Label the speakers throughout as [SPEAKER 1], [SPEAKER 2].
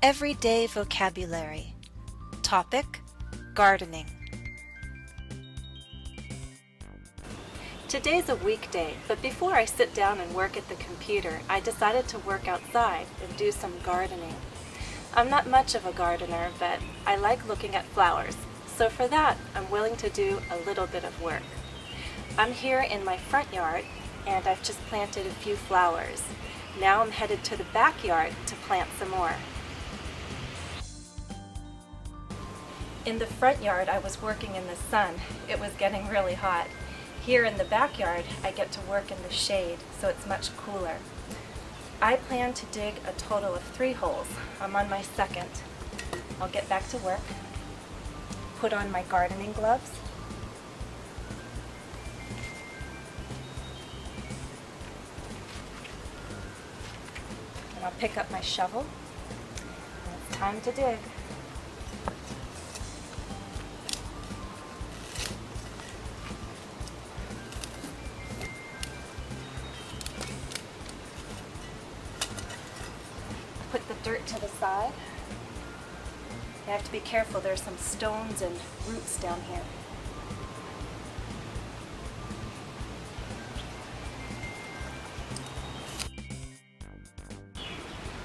[SPEAKER 1] Everyday vocabulary. Topic: gardening.
[SPEAKER 2] Today's a weekday, but before I sit down and work at the computer, I decided to work outside and do some gardening. I'm not much of a gardener, but I like looking at flowers, so for that, I'm willing to do a little bit of work. I'm here in my front yard, and I've just planted a few flowers. Now I'm headed to the backyard to plant some more. In the front yard, I was working in the sun. It was getting really hot. Here in the backyard, I get to work in the shade, so it's much cooler. I plan to dig a total of 3 holes. I'm on my second. I'll get back to work, put on my gardening gloves, and I'll pick up my shovel, and it's time to dig. Put the dirt to the side. You have to be careful, there's some stones and roots down here.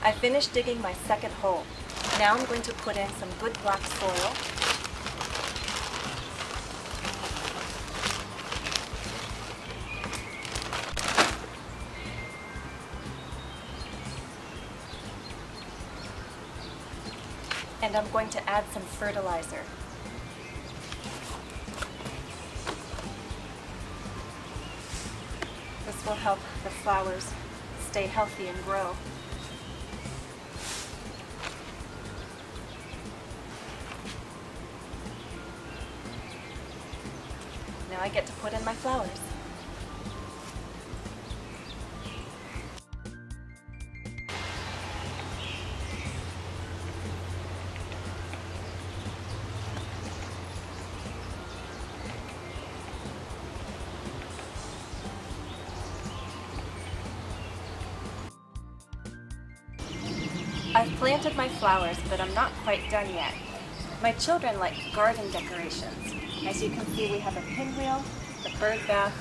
[SPEAKER 2] I finished digging my second hole. Now I'm going to put in some good black soil. And I'm going to add some fertilizer. This will help the flowers stay healthy and grow. Now I get to put in my flowers. I've planted my flowers, but I'm not quite done yet. My children like garden decorations. As you can see, we have a pinwheel, the bird bath,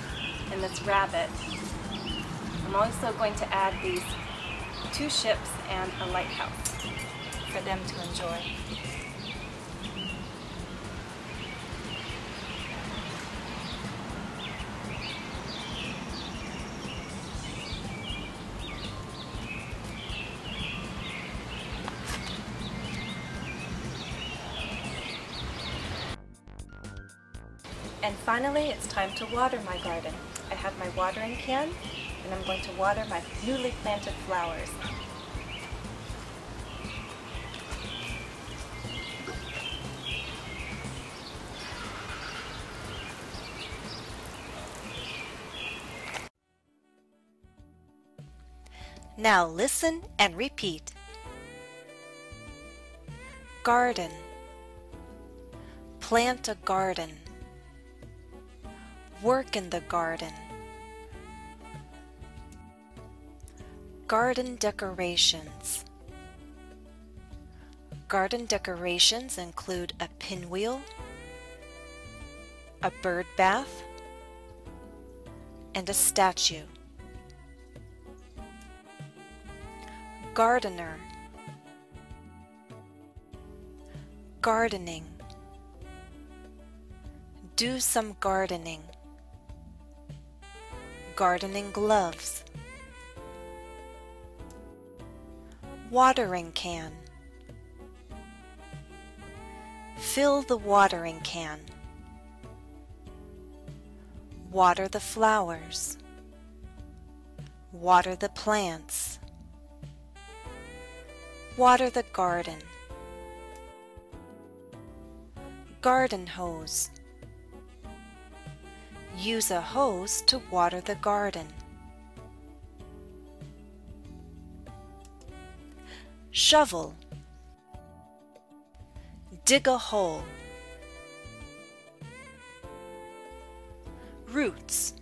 [SPEAKER 2] and this rabbit. I'm also going to add these 2 ships and a lighthouse for them to enjoy. And finally, it's time to water my garden. I have my watering can, and I'm going to water my newly planted flowers.
[SPEAKER 1] Now listen and repeat. Garden. Plant a garden. Work in the garden. Garden decorations. Garden decorations include a pinwheel, a bird bath, and a statue. Gardener. Gardening. Do some gardening. Gardening gloves. Watering can. Fill the watering can. Water the flowers. Water the plants. Water the garden. Garden hose. Use a hose to water the garden. Shovel. Dig a hole. Roots.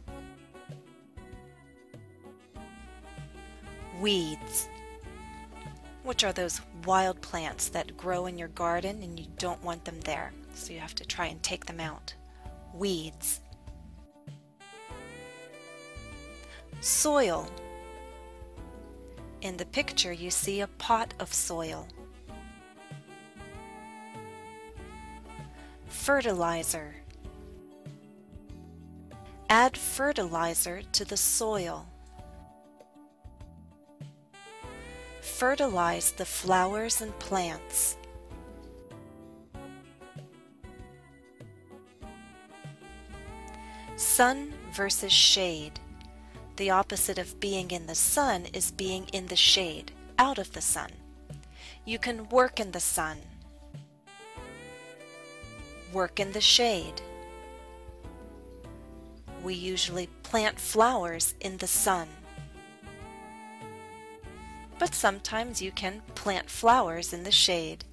[SPEAKER 1] Weeds. which are those wild plants that grow in your garden and you don't want them there, so you have to try and take them out. Weeds. Soil. In the picture you see a pot of soil. Fertilizer. Add fertilizer to the soil. Fertilize the flowers and plants. Sun versus shade. The opposite of being in the sun is being in the shade, out of the sun. You can work in the sun. Work in the shade. We usually plant flowers in the sun. But sometimes you can plant flowers in the shade.